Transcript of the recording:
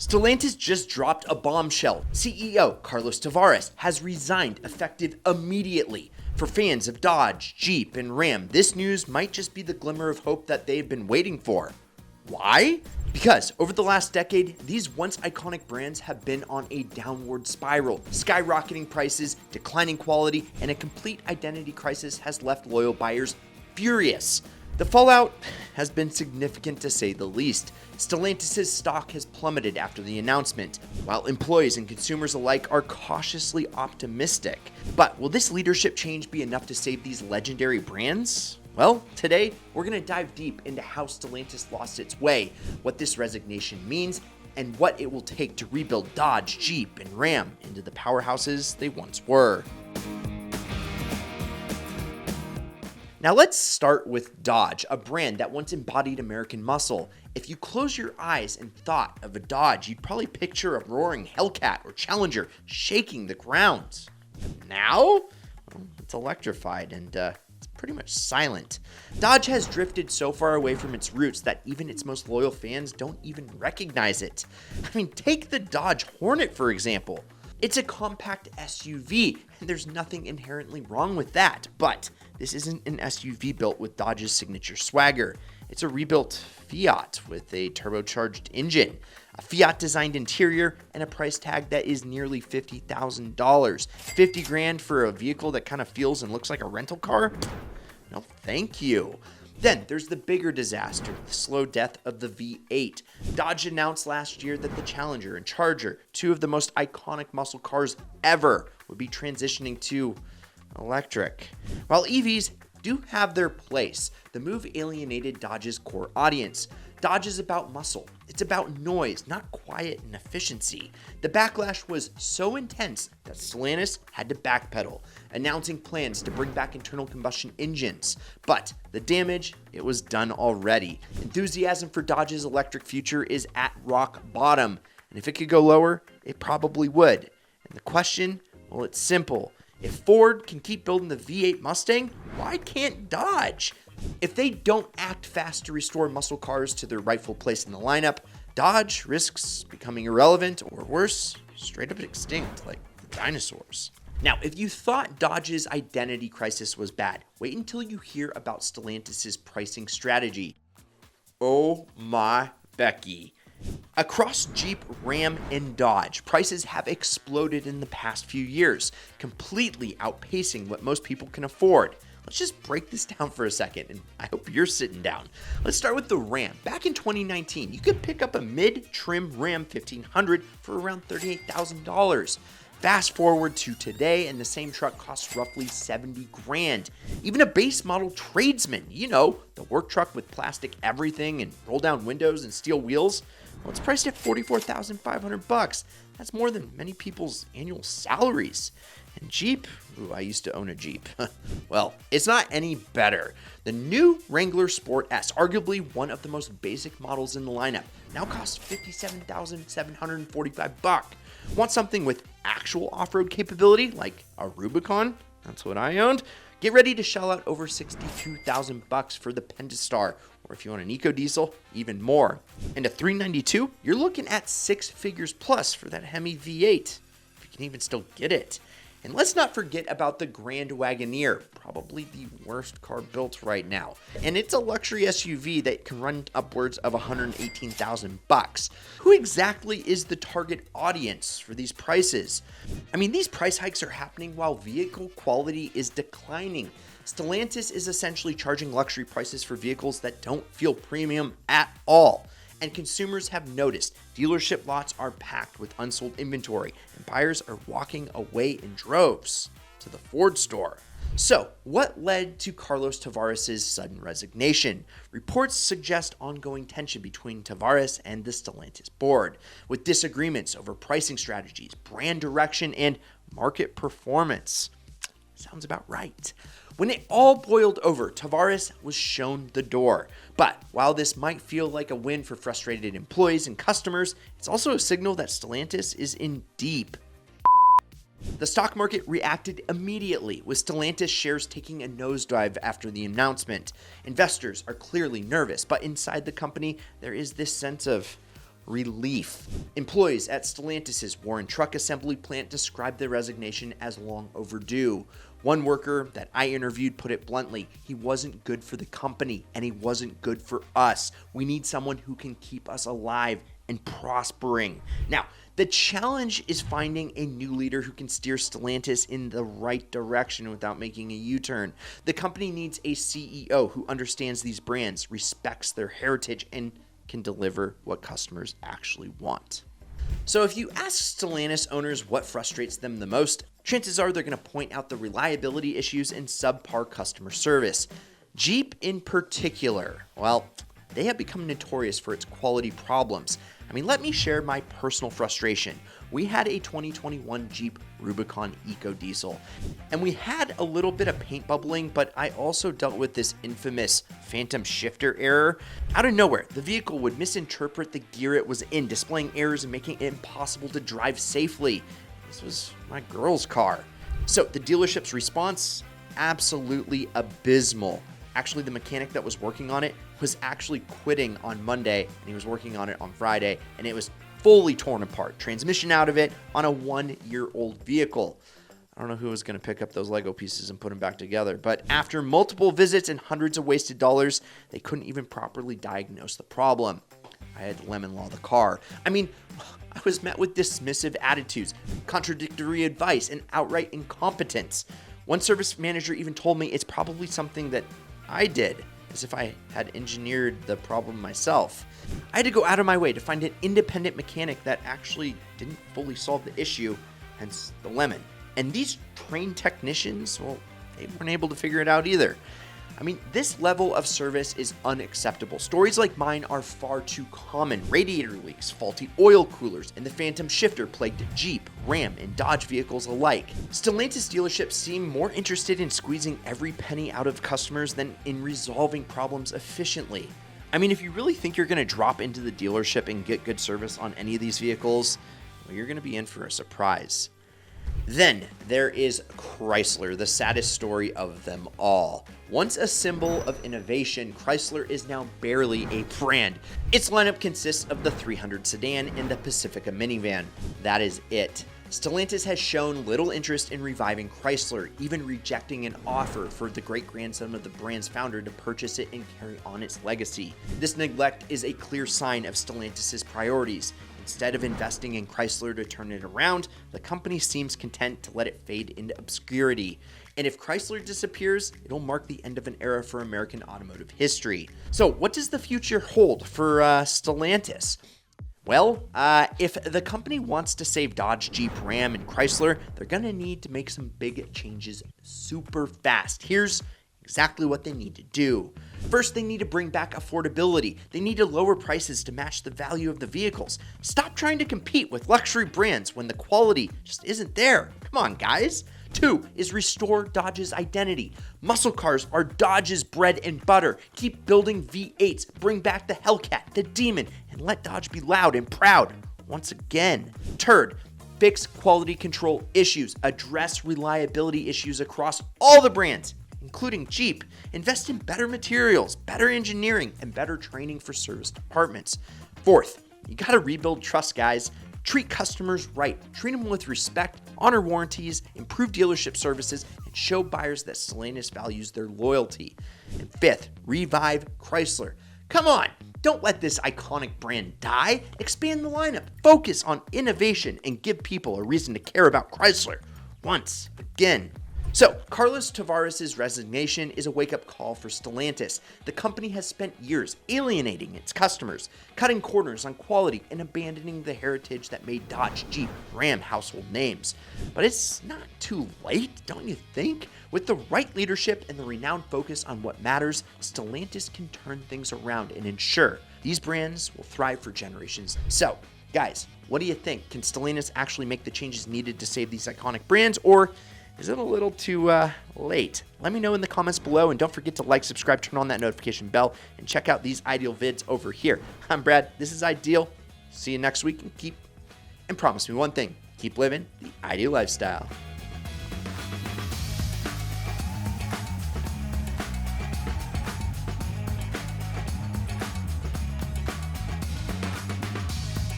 Stellantis just dropped a bombshell. CEO Carlos Tavares has resigned effective immediately. For fans of Dodge, Jeep, and Ram, this news might just be the glimmer of hope that they've been waiting for. Why? Because over the last decade, these once iconic brands have been on a downward spiral. Skyrocketing prices, declining quality, and a complete identity crisis has left loyal buyers furious. The fallout has been significant to say the least. Stellantis' stock has plummeted after the announcement, while employees and consumers alike are cautiously optimistic. But will this leadership change be enough to save these legendary brands? Well, today we're going to dive deep into how Stellantis lost its way, what this resignation means, and what it will take to rebuild Dodge, Jeep, and Ram into the powerhouses they once were. Now let's start with Dodge, a brand that once embodied American muscle. If you close your eyes and thought of a Dodge, you'd probably picture a roaring Hellcat or Challenger shaking the ground. Now, well, it's electrified and it's pretty much silent. Dodge has drifted so far away from its roots that even its most loyal fans don't even recognize it. I mean, take the Dodge Hornet, for example. It's a compact SUV, and there's nothing inherently wrong with that, but this isn't an SUV built with Dodge's signature swagger. It's a rebuilt Fiat with a turbocharged engine, a Fiat-designed interior, and a price tag that is nearly $50,000. $50,000 for a vehicle that kind of feels and looks like a rental car? No, thank you. Then there's the bigger disaster, the slow death of the V8. Dodge announced last year that the Challenger and Charger, two of the most iconic muscle cars ever, would be transitioning to electric. While EVs do have their place, the move alienated Dodge's core audience. Dodge is about muscle. It's about noise, not quiet and efficiency. The backlash was so intense that Stellantis had to backpedal, announcing plans to bring back internal combustion engines. But the damage, it was done already. Enthusiasm for Dodge's electric future is at rock bottom, and if it could go lower, it probably would. And the question, well, it's simple. If Ford can keep building the V8 Mustang, why can't Dodge? If they don't act fast to restore muscle cars to their rightful place in the lineup, Dodge risks becoming irrelevant or worse, straight up extinct like the dinosaurs. Now, if you thought Dodge's identity crisis was bad, wait until you hear about Stellantis' pricing strategy. Oh my Becky. Across Jeep, Ram, and Dodge, prices have exploded in the past few years, completely outpacing what most people can afford. Let's just break this down for a second, and I hope you're sitting down. Let's start with the Ram. Back in 2019, you could pick up a mid-trim Ram 1500 for around $38,000. Fast forward to today, and the same truck costs roughly $70,000. Even a base model Tradesman, you know, the work truck with plastic everything and roll-down windows and steel wheels, well, it's priced at $44,500. That's more than many people's annual salaries. And Jeep, ooh, I used to own a Jeep. Well, it's not any better. The new Wrangler Sport S, arguably one of the most basic models in the lineup, now costs $57,745. Want something with actual off-road capability, like a Rubicon? That's what I owned. Get ready to shell out over $62,000 for the Pentastar, or if you want an eco-diesel, even more. And a 392, you're looking at six figures plus for that Hemi V8, if you can even still get it. And let's not forget about the Grand Wagoneer, probably the worst car built right now. And it's a luxury SUV that can run upwards of $118,000. Who exactly is the target audience for these prices? I mean, these price hikes are happening while vehicle quality is declining. Stellantis is essentially charging luxury prices for vehicles that don't feel premium at all. And consumers have noticed dealership lots are packed with unsold inventory, and buyers are walking away in droves to the Ford store. So, what led to Carlos Tavares' sudden resignation? Reports suggest ongoing tension between Tavares and the Stellantis board, with disagreements over pricing strategies, brand direction, and market performance. Sounds about right. When it all boiled over, Tavares was shown the door. But while this might feel like a win for frustrated employees and customers, it's also a signal that Stellantis is in deep. The stock market reacted immediately, with Stellantis shares taking a nosedive after the announcement. Investors are clearly nervous, but inside the company, there is this sense of relief. Employees at Stellantis' Warren Truck Assembly plant described the resignation as long overdue. One worker that I interviewed put it bluntly, he wasn't good for the company and he wasn't good for us. We need someone who can keep us alive and prospering. Now, the challenge is finding a new leader who can steer Stellantis in the right direction without making a U-turn. The company needs a CEO who understands these brands, respects their heritage, and can deliver what customers actually want. So if you ask Stellantis owners what frustrates them the most, chances are they're going to point out the reliability issues and subpar customer service. Jeep in particular, well, they have become notorious for its quality problems. I mean, let me share my personal frustration. We had a 2021 Jeep Rubicon Eco Diesel, and we had a little bit of paint bubbling, but I also dealt with this infamous phantom shifter error. Out of nowhere, the vehicle would misinterpret the gear it was in, displaying errors and making it impossible to drive safely. This was my girl's car. So the dealership's response, absolutely abysmal. Actually, the mechanic that was working on it was actually quitting on Monday, and he was working on it on Friday, and it was fully torn apart. Transmission out of it on a 1-year-old vehicle. I don't know who was going to pick up those Lego pieces and put them back together, but after multiple visits and hundreds of wasted dollars, they couldn't even properly diagnose the problem. I had to lemon law the car. I mean, I was met with dismissive attitudes, contradictory advice, and outright incompetence. One service manager even told me it's probably something that I did, as if I had engineered the problem myself. I had to go out of my way to find an independent mechanic that actually didn't fully solve the issue, hence the lemon. And these trained technicians, well, they weren't able to figure it out either. I mean, this level of service is unacceptable. Stories like mine are far too common. Radiator leaks, faulty oil coolers, and the phantom shifter plagued Jeep, Ram, and Dodge vehicles alike. Stellantis dealerships seem more interested in squeezing every penny out of customers than in resolving problems efficiently. I mean, if you really think you're going to drop into the dealership and get good service on any of these vehicles, well, you're going to be in for a surprise. Then there is Chrysler, the saddest story of them all. Once a symbol of innovation, Chrysler is now barely a brand. Its lineup consists of the 300 sedan and the Pacifica minivan. That is it. Stellantis has shown little interest in reviving Chrysler, even rejecting an offer for the great-grandson of the brand's founder to purchase it and carry on its legacy. This neglect is a clear sign of Stellantis' priorities. Instead of investing in Chrysler to turn it around, the company seems content to let it fade into obscurity. And if Chrysler disappears, it'll mark the end of an era for American automotive history. So what does the future hold for Stellantis? Well, if the company wants to save Dodge, Jeep, Ram, and Chrysler, they're going to need to make some big changes super fast. Here's exactly what they need to do. First, they need to bring back affordability. They need to lower prices to match the value of the vehicles. Stop trying to compete with luxury brands when the quality just isn't there. Come on, guys. 2 is restore Dodge's identity. Muscle cars are Dodge's bread and butter. Keep building V8s, bring back the Hellcat, the Demon, and let Dodge be loud and proud once again. 3rd, fix quality control issues. Address reliability issues across all the brands, including Jeep. Invest in better materials, better engineering, and better training for service departments. 4th, you gotta rebuild trust, guys. Treat customers right. Treat them with respect, honor warranties, improve dealership services, and show buyers that Stellantis values their loyalty. And 5th, revive Chrysler. Come on, don't let this iconic brand die. Expand the lineup, focus on innovation, and give people a reason to care about Chrysler once again. So, Carlos Tavares' resignation is a wake-up call for Stellantis. The company has spent years alienating its customers, cutting corners on quality, and abandoning the heritage that made Dodge, Jeep, Ram household names. But it's not too late, don't you think? With the right leadership and the renowned focus on what matters, Stellantis can turn things around and ensure these brands will thrive for generations. So, guys, what do you think? Can Stellantis actually make the changes needed to save these iconic brands, or is it a little too late? Let me know in the comments below, and don't forget to like, subscribe, turn on that notification bell, and check out these Ideal vids over here. I'm Brad. This is Ideal. See you next week, and promise me one thing. Keep living the ideal lifestyle.